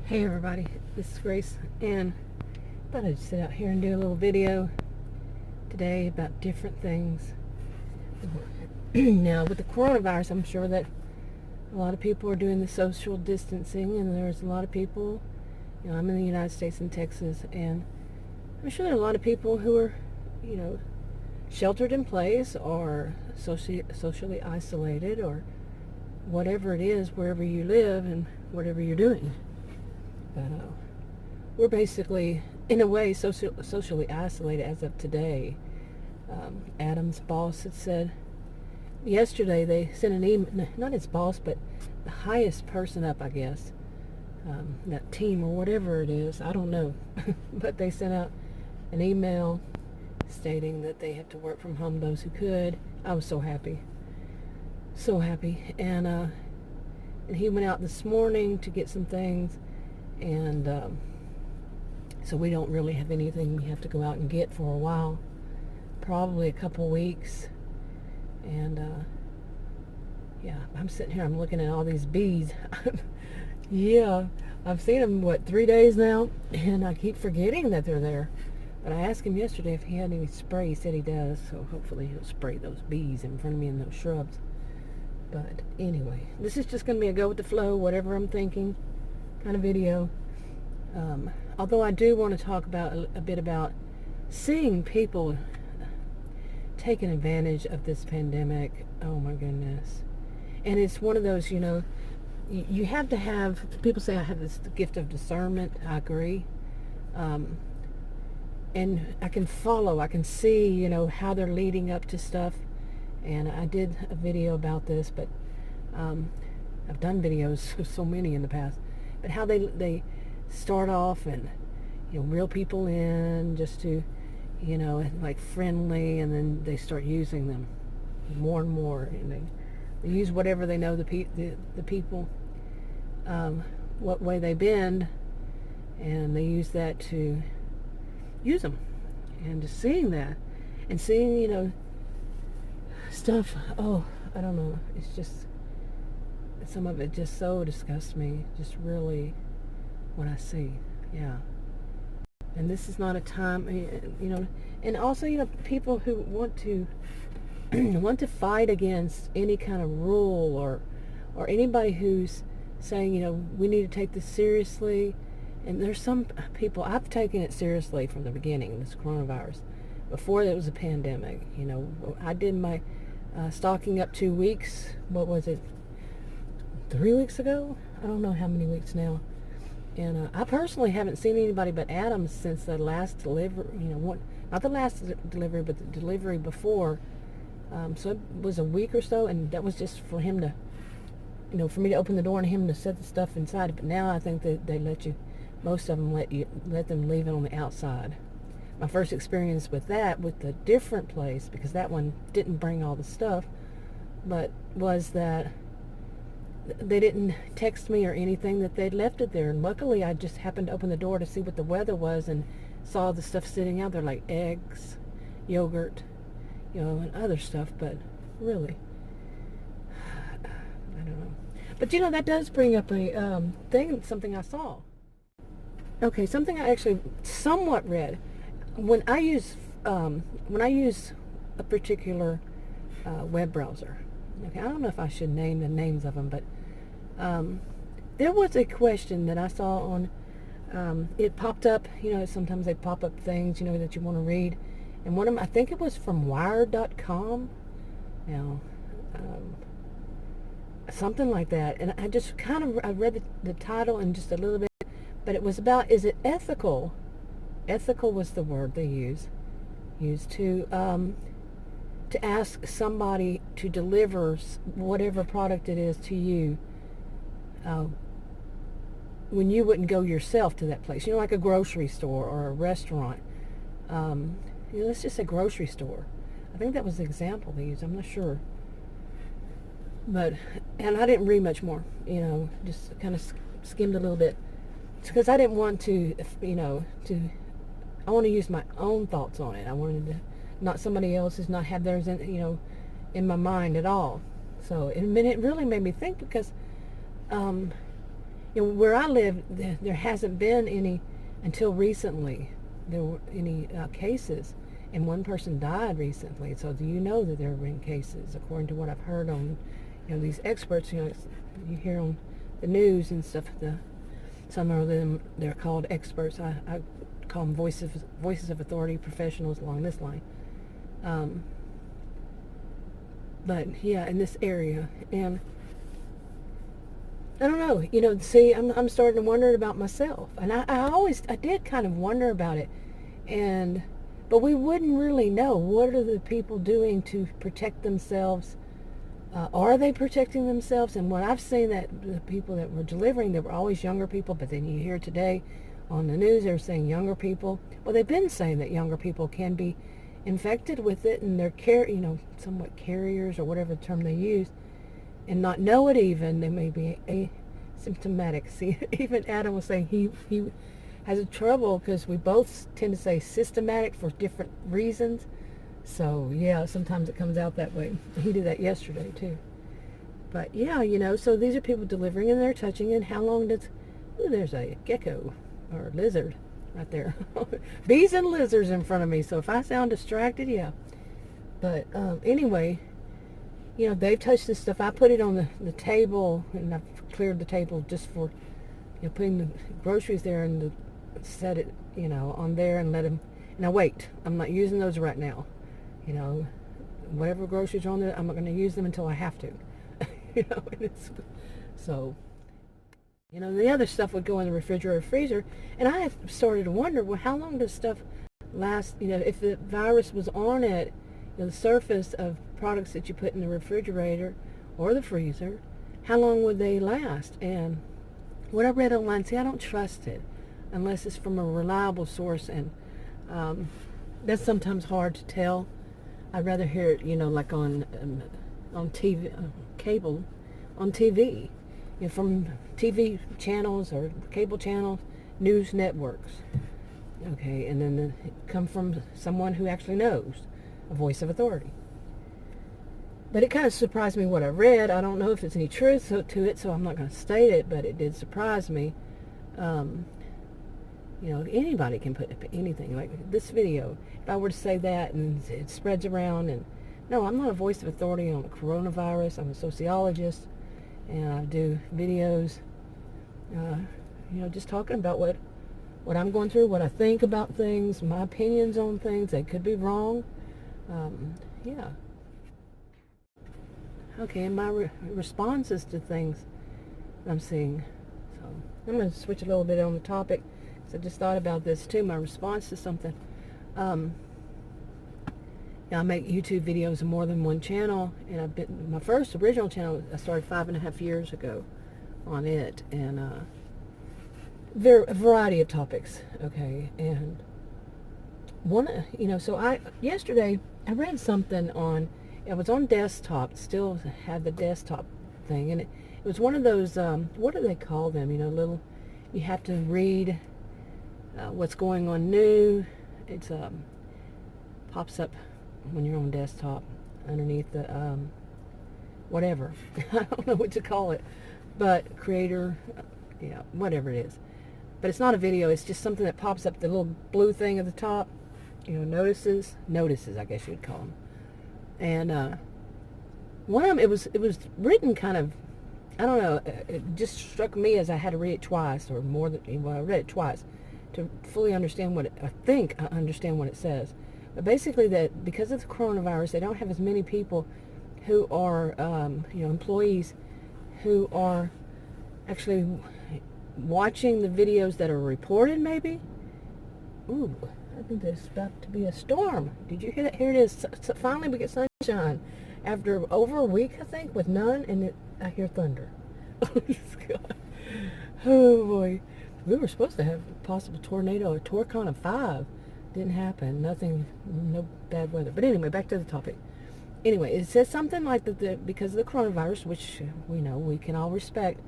Hey everybody, this is Grace, and I thought I'd sit out here and do a little video today about different things. Now, with the coronavirus, I'm sure that a lot of people are doing the social distancing, and there's a lot of people, I'm in the United States in Texas, and I'm sure there are a lot of people who are, sheltered in place or socially isolated or whatever it is, wherever you live and whatever you're doing. But we're basically, in a way, socially isolated as of today. Adam's boss had said yesterday they sent an email, not his boss, but the highest person up, I guess, that team or whatever it is, I don't know, but they sent out an email stating that they have to work from home, those who could. I was so happy, and he went out this morning to get some things, and so we don't really have anything we have to go out and get for a while, probably a couple weeks. And yeah, I'm sitting here, I'm looking at all these bees. Yeah, I've seen them 3 days now, and I keep forgetting that they're there. But I asked him yesterday if he had any spray. He said he does, so hopefully he'll spray those bees in front of me in those shrubs. But anyway, this is just going to be a go with the flow, whatever I'm thinking kind of video. Although I do want to talk about a bit about seeing people taking advantage of this pandemic. Oh my goodness. And it's one of those, you have to have, people say I have this gift of discernment. I agree. And I can follow, I can see, how they're leading up to stuff. And I did a video about this, but I've done videos, so many in the past. But how they start off and, reel people in just to, like friendly, and then they start using them more and more. And they use whatever they know the people, what way they bend, and they use that to use them. And just seeing that, and seeing, stuff, oh, I don't know, it's just, some of it just so disgusts me, just really, what I see, yeah. And this is not a time, and also, people who want to want to fight against any kind of rule, or anybody who's saying, we need to take this seriously. And there's some people, I've taken it seriously from the beginning, this coronavirus, before it was a pandemic. I did my stocking up 2 weeks, what was it, 3 weeks ago? I don't know how many weeks now. And I personally haven't seen anybody but Adam since the last delivery, not the last delivery, but the delivery before. So it was a week or so, and that was just for him to, for me to open the door and him to set the stuff inside. But now I think that they let you, most of them let them leave it on the outside. My first experience with that, with the different place, because that one didn't bring all the stuff, but was that they didn't text me or anything that they'd left it there. And luckily I just happened to open the door to see what the weather was and saw the stuff sitting out there, like eggs, yogurt, and other stuff. But really, I don't know. But that does bring up a something I saw. Okay, something I actually somewhat read. When I use a particular web browser, okay, I don't know if I should name the names of them, but there was a question that I saw on, it popped up, sometimes they pop up things, that you want to read. And one of them, I think it was from Wired.com, something like that. And I just I read the title and just a little bit, but it was about, is it ethical? Ethical was the word they used to ask somebody to deliver whatever product it is to you, when you wouldn't go yourself to that place, like a grocery store or a restaurant. Let's just say grocery store. I think that was the example they used. I'm not sure. And I didn't read much more, just kind of skimmed a little bit, because I didn't want to, I want to use my own thoughts on it. I wanted to, not somebody else's, not have theirs in my mind at all. So it really made me think, because where I live, there hasn't been any until recently. There were any cases, and one person died recently. So do you know that there have been cases, according to what I've heard on, these experts. You hear on the news and stuff. Some of them, they're called experts. I call them voices of authority professionals along this line. But yeah, in this area, and I don't know, see, I'm starting to wonder about myself. And I did kind of wonder about it. But we wouldn't really know. What are the people doing to protect themselves? Are they protecting themselves? And what I've seen, that the people that were delivering, they were always younger people. But then you hear today on the news, they're saying younger people. Well, they've been saying that younger people can be infected with it, and they're somewhat carriers, or whatever term they use, and not know it even. They may be asymptomatic. See, even Adam was saying he has a trouble, because we both tend to say systematic for different reasons. So yeah, sometimes it comes out that way. He did that yesterday too. But yeah, so these are people delivering, and they're touching. And how long there's a gecko or lizard right there. Bees and lizards in front of me. So if I sound distracted, yeah. But anyway, they've touched this stuff. I put it on the table, and I've cleared the table just for putting the groceries there, and set it on there, and let them. And I wait. I'm not using those right now. Whatever groceries are on there, I'm not going to use them until I have to. So the other stuff would go in the refrigerator or freezer, and I have started to wonder, well, how long does stuff last? If the virus was on it, the surface of products that you put in the refrigerator or the freezer, how long would they last? And what I read online, see, I don't trust it unless it's from a reliable source, and that's sometimes hard to tell. I'd rather hear it, like on TV, cable, on TV, from TV channels or cable channels, news networks. Okay, and then come from someone who actually knows, a voice of authority. But it kind of surprised me what I read. I don't know if there's any truth to it, so I'm not going to state it, but it did surprise me. Anybody can put anything, like this video. If I were to say that and it spreads around, and no, I'm not a voice of authority on the coronavirus. I'm a sociologist, and I do videos, just talking about what I'm going through, what I think about things, my opinions on things. They could be wrong. Yeah. Okay, and my responses to things I'm seeing. So I'm going to switch a little bit on the topic. I just thought about this too, my response to something. I make YouTube videos on more than one channel, and my first original channel, I started 5.5 years ago on it, and a variety of topics, okay, and yesterday I read something it was on desktop, still had the desktop thing, and it was one of those, what do they call them, you have to read what's going on new. It's pops up when you're on desktop underneath the whatever. I don't know what to call it, but creator, whatever it is. But it's not a video. It's just something that pops up, the little blue thing at the top. Notices, I guess you'd call them. And one of them, it was written kind of, I don't know. It just struck me as I had to read it twice, or more than. Well, I read it twice to fully understand I understand what it says. But basically, that because of the coronavirus, they don't have as many people who are, employees who are actually watching the videos that are reported, maybe. Ooh, I think there's about to be a storm. Did you hear that? Here it is. So finally, we get sunshine after over a week, I think, with none, and I hear thunder. Oh boy. We were supposed to have a possible tornado, a Torcon of 5. Didn't happen. Nothing, no bad weather. But anyway, back to the topic. Anyway, it says something like that because of the coronavirus, which we know we can all respect,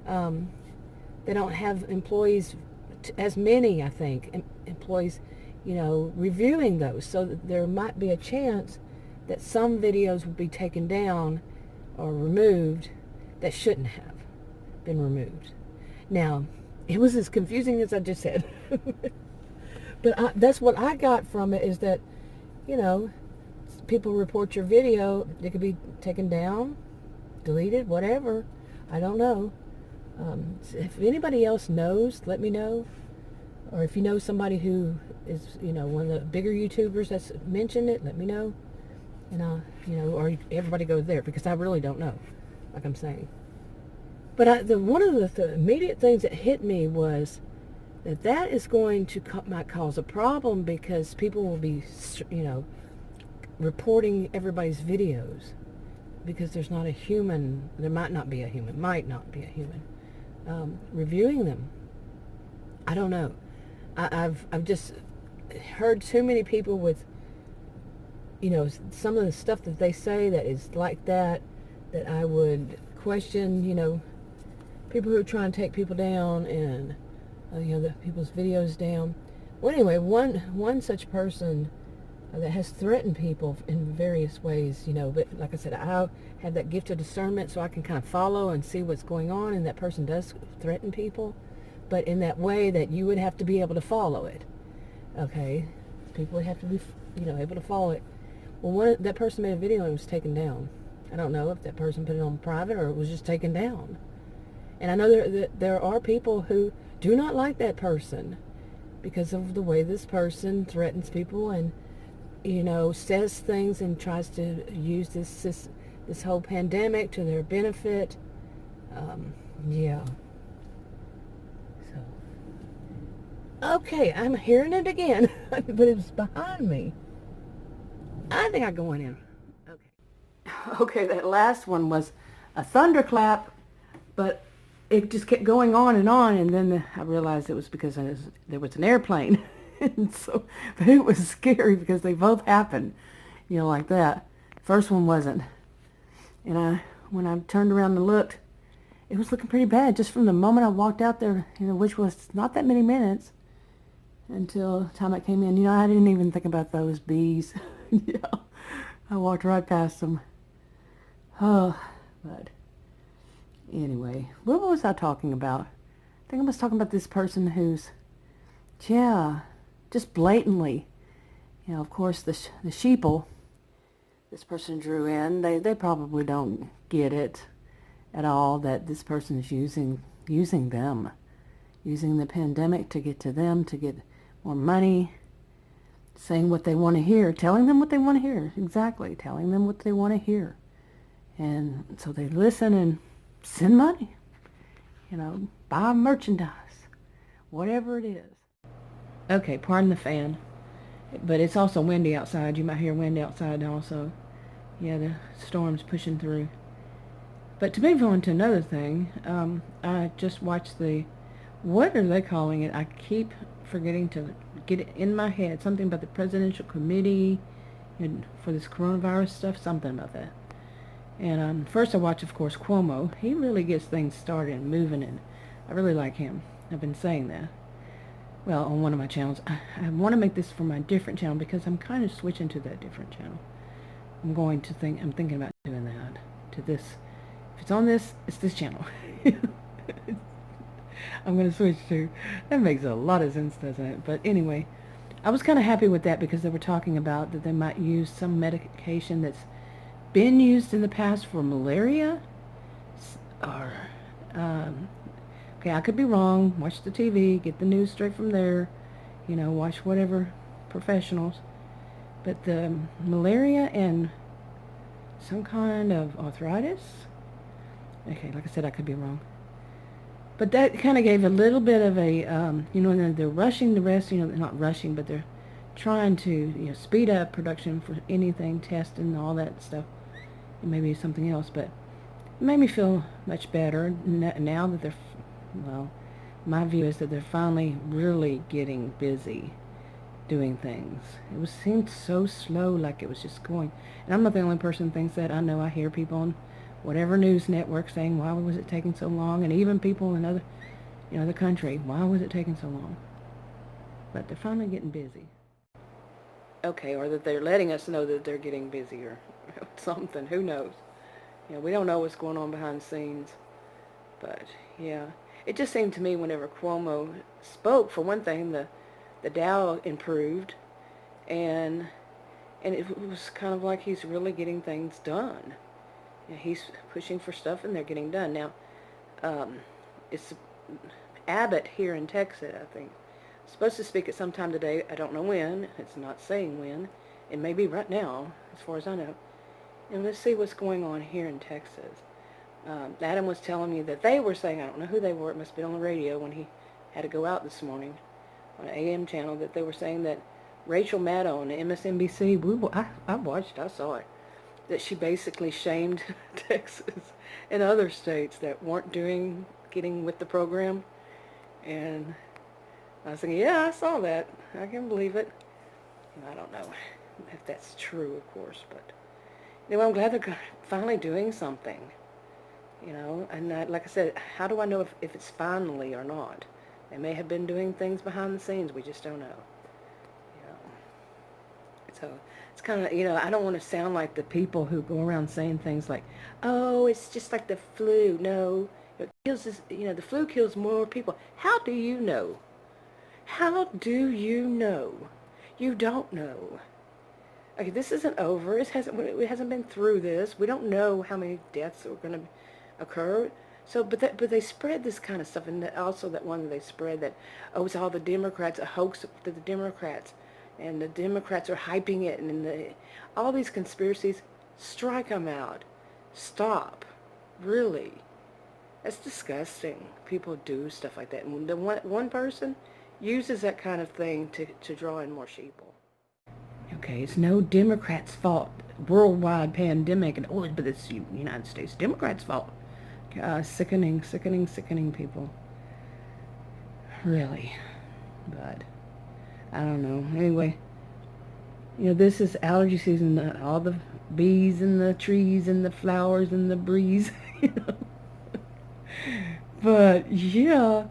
they don't have employees, as many, I think, employees, reviewing those. So that there might be a chance that some videos will be taken down or removed that shouldn't have been removed. Now, it was as confusing as I just said. But that's what I got from it, is that, you know, people report your video, it could be taken down, deleted, whatever. I don't know. If anybody else knows, let me know. Or if you know somebody who is, one of the bigger YouTubers that's mentioned it, let me know. And or everybody goes there, because I really don't know, like I'm saying. But one of the immediate things that hit me was that is going to might cause a problem, because people will be, reporting everybody's videos, because there's not a human, there might not be a human reviewing them. I don't know. I've just heard too many people with, some of the stuff that they say that is like that I would question, people who are trying to take people down, and, the people's videos down. Well, anyway, one such person that has threatened people in various ways, but like I said, I have that gift of discernment, so I can kind of follow and see what's going on, and that person does threaten people, but in that way that you would have to be able to follow it. Okay? People would have to be, able to follow it. Well, that person made a video and it was taken down. I don't know if that person put it on private or it was just taken down. And I know there are people who do not like that person because of the way this person threatens people and, says things and tries to use this whole pandemic to their benefit. Yeah. So, okay, I'm hearing it again, but it's behind me. I think I go on in. Okay. Okay, that last one was a thunderclap, but it just kept going on, and then I realized it was because there was an airplane. And so, but it was scary because they both happened, like that. First one wasn't. And when I turned around and looked, it was looking pretty bad just from the moment I walked out there, which was not that many minutes until the time I came in. I didn't even think about those bees. Yeah, I walked right past them. Oh, but anyway, what was I talking about? I think I was talking about this person who's, just blatantly, of course, the sheeple this person drew in, they probably don't get it at all, that this person is using them, using the pandemic to get to them, to get more money, saying what they want to hear, telling them what they want to hear, exactly, telling them what they want to hear. And so they listen and send money, buy merchandise, whatever it is. Okay, pardon the fan, but it's also windy outside. You might hear wind outside also. Yeah, the storm's pushing through. But to move on to another thing, I just watched what are they calling it? I keep forgetting to get it in my head. Something about the Presidential Committee for this coronavirus stuff, something about that. And first I watched, of course, Cuomo. He really gets things started and moving, and I really like him. I've been saying that. Well, on one of my channels. I want to make this for my different channel because I'm kind of switching to that different channel. I'm thinking about doing that to this. If it's on this, it's this channel. I'm going to switch to. That makes a lot of sense, doesn't it? But anyway, I was kind of happy with that because they were talking about that they might use some medication that's been used in the past for malaria. Or, okay, I could be wrong. Watch the TV, get the news straight from there. Watch whatever professionals. But the malaria and some kind of arthritis. Okay, like I said, I could be wrong. But that kind of gave a little bit of a, and they're rushing the rest, they're not rushing, but they're trying to, speed up production for anything, testing, and all that stuff. It may be something else, but it made me feel much better now that my view is that they're finally really getting busy doing things. It seemed so slow, like it was just going. And I'm not the only person who thinks that. I know I hear people on whatever news network saying, why was it taking so long? And even people in the country, why was it taking so long? But they're finally getting busy. Okay, or that they're letting us know that they're getting busy or something. Who knows? We don't know what's going on behind the scenes. But, yeah. it just seemed to me whenever Cuomo spoke, for one thing, the Dow improved, and it was kind of like he's really getting things done. He's pushing for stuff, and they're getting done. Now, it's Abbott here in Texas, I think. Supposed to speak at some time today. I don't know when. It's not saying when. It may be right now, as far as I know. And let's see what's going on here in Texas. Adam was telling me that they were saying, I don't know who they were, it must have been on the radio when he had to go out this morning on an AM channel, that they were saying that Rachel Maddow on the MSNBC, I watched, I saw it, that she basically shamed Texas and other states that weren't getting with the program. And I was thinking, yeah, I saw that. I can believe it. I don't know if that's true, of course, but anyway, I'm glad they're finally doing something. And like I said, how do I know if it's finally or not? They may have been doing things behind the scenes. We just don't know. So it's kind of, I don't want to sound like the people who go around saying things like, oh, it's just like the flu. No, it kills this, the flu kills more people. How do you know? How do you know? You don't know. Okay, this isn't over. It hasn't been through this. We don't know how many deaths are going to occur. So, but they spread this kind of stuff, and also that one they spread that, oh, it's all the Democrats, a hoax to the Democrats, and the Democrats are hyping it, and all these conspiracies. Strike them out. Stop. Really. That's disgusting. People do stuff like that, and the one person uses that kind of thing to draw in more sheeple. Okay, it's no Democrats' fault. Worldwide pandemic, and but it's United States Democrats' fault. Sickening people. Really. But I don't know. Anyway, this is allergy season. All the bees and the trees and the flowers and the breeze. But yeah,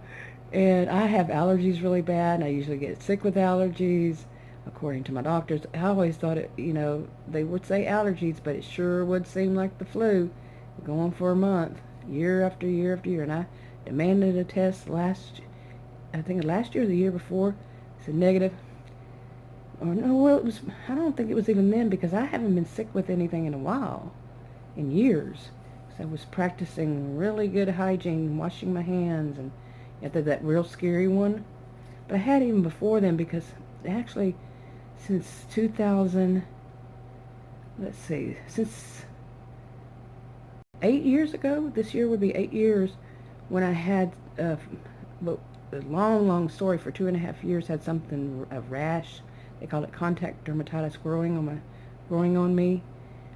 and I have allergies really bad, and I usually get sick with allergies. According to my doctors, I always thought they would say allergies, but it sure would seem like the flu, going for a month, year after year after year. And I demanded a test I think last year or the year before. It's a negative. Or no, well, I don't think it was even then, because I haven't been sick with anything in a while, in years. So I was practicing really good hygiene, washing my hands, and after that real scary one. But I had even before then, because actually, since 2000, let's see, since 8 years ago, this year would be 8 years, when I had, a long story, for 2.5 years, had something, a rash, they call it contact dermatitis, growing on me,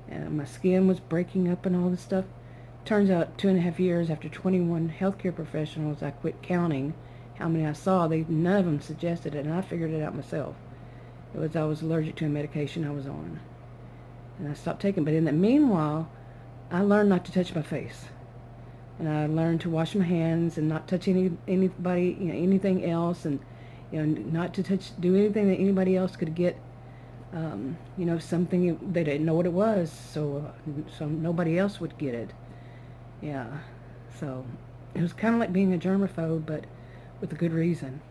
and my skin was breaking up and all this stuff. Turns out 2.5 years after 21 healthcare professionals, I quit counting how many I saw. None of them suggested it, and I figured it out myself. I was allergic to a medication I was on, and I stopped taking. But in the meanwhile, I learned not to touch my face, and I learned to wash my hands and not touch anybody, anything else, and not to do anything that anybody else could get. Something they didn't know what it was, so nobody else would get it. Yeah, so it was kind of like being a germaphobe, but with a good reason.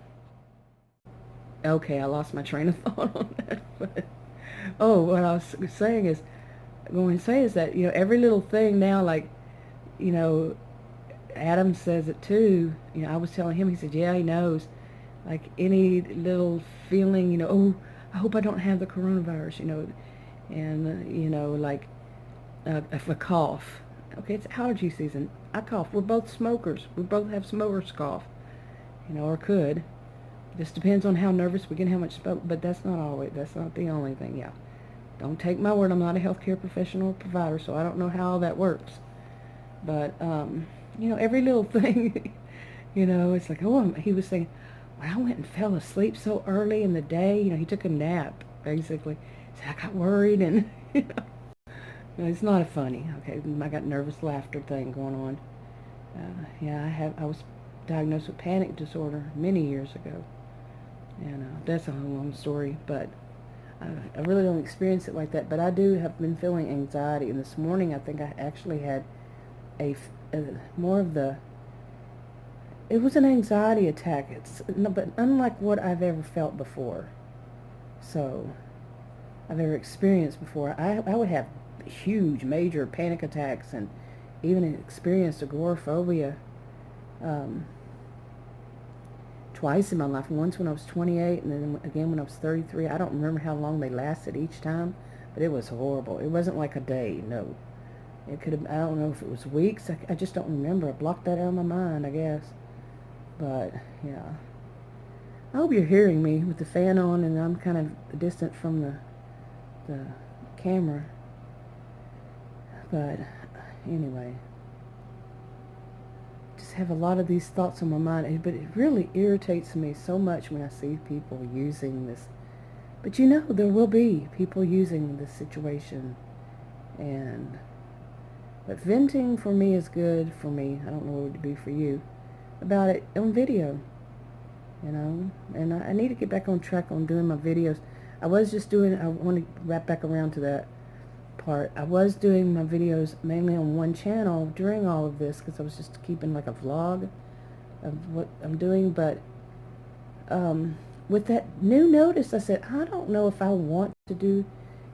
Okay, I lost my train of thought on that. But, what I was saying is, going to say is that, every little thing now, like, Adam says it too. I was telling him, he said, yeah, he knows. Like any little feeling, oh, I hope I don't have the coronavirus, and, like, if a cough. Okay, it's allergy season. I cough. We're both smokers. We both have smoker's cough, or could. Just depends on how nervous we get, how much smoke, but that's not the only thing, yeah. Don't take my word, I'm not a healthcare professional or provider, so I don't know how all that works. But, every little thing, it's like, he was saying, well, I went and fell asleep so early in the day, he took a nap, basically. He said, I got worried, and, it's not funny, okay, I got nervous laughter thing going on. I was diagnosed with panic disorder many years ago. And that's a long story, but I really don't experience it like that. But I do have been feeling anxiety. And this morning, I think I actually had more of the it was an anxiety attack. It's no, but unlike what I've ever felt before. So, I've ever experienced before. I would have huge, major panic attacks and even experienced agoraphobia twice in my life. Once when I was 28 and then again when I was 33. I don't remember how long they lasted each time, but it was horrible. It wasn't like a day, no. It could have, I don't know if it was weeks. I just don't remember. I blocked that out of my mind, I guess. But, yeah. I hope you're hearing me with the fan on and I'm kind of distant from the camera. But, anyway. Just have a lot of these thoughts on my mind. But it really irritates me so much when I see people using this. But you know, there will be people using this situation. But venting for me is good for me. I don't know what it would be for you. About it on video. You know, and I need to get back on track on doing my videos. I want to wrap back around to that part. I was doing my videos mainly on one channel during all of this because I was just keeping like a vlog of what I'm doing. But with that new notice, I said, I don't know if I want to do,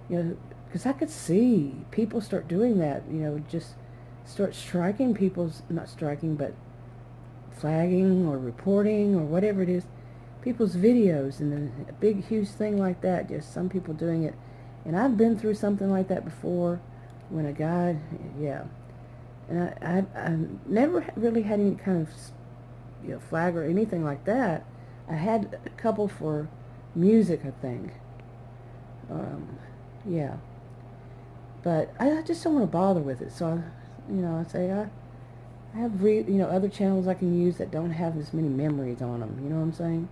you know, because I could see people start doing that, you know, just start striking people's, not striking, but flagging or reporting or whatever it is, people's videos, and a big huge thing like that, just some people doing it. And I've been through something like that before when a guy, yeah, and I never really had any kind of, you know, flag or anything like that. I had a couple for music, I think, yeah, but I just don't want to bother with it. So I say I have other channels I can use that don't have as many memories on them. You know what I'm saying?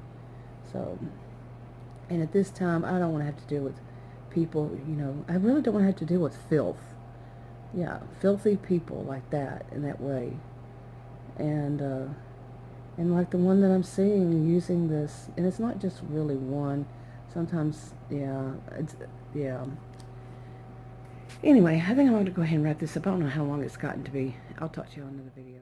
So, and at this time, I don't want to have to deal with people. You know, I really don't want to have to deal with filth. Yeah, filthy people like that in that way. And like the one that I'm seeing using this, and it's not just really one. Sometimes, yeah. Anyway, I think I'm going to go ahead and wrap this up. I don't know how long it's gotten to be. I'll talk to you on another video.